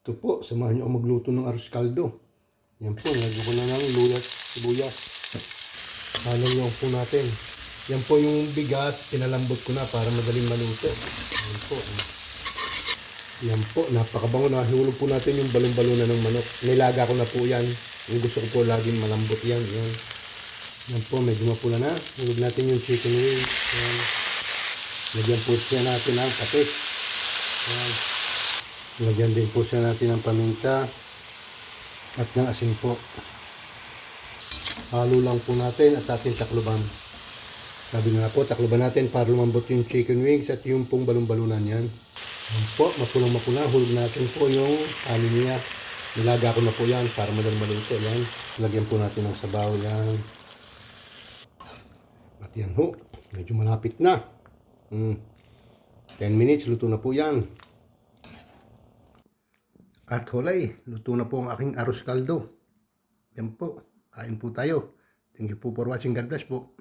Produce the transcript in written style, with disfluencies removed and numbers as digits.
Ito po, samahan niyo ako magluto ng arroz caldo. Yan po, nalagyan ko na ng luya at sibuyas. Halo lang po natin. Yan po yung bigas, pinalambot ko na para madaling maluto. Yan po. Yan po, napakabango. Nahulog po natin yung balon-balon ng manok. Nilaga ko na po yan. Yung gusto ko po laging malambot yan. Yan. Yan po, medyo mapula na. Hulog natin yung chicken wings. Yan. Lagyan po siya natin ng katis. Yan. Lagyan din po siya natin ng paminta at ng asin po. Halo lang po natin at ating takluban. Sabi nga po, takluban natin para lumambot yung chicken wings at yung pong balon-balunan yan. Yan po, mapulang-mapula. Hulog natin po yung anin niya. Nilaga ko na po yan para madaling maluto. Yan. Lagyan po natin ng sabaw yan. At yan ho, medyo malapit na. 10 minutes, luto na po yan. At hulay, luto na po ang aking arroz caldo. Yan po, kain po tayo. Thank you po for watching. God bless po.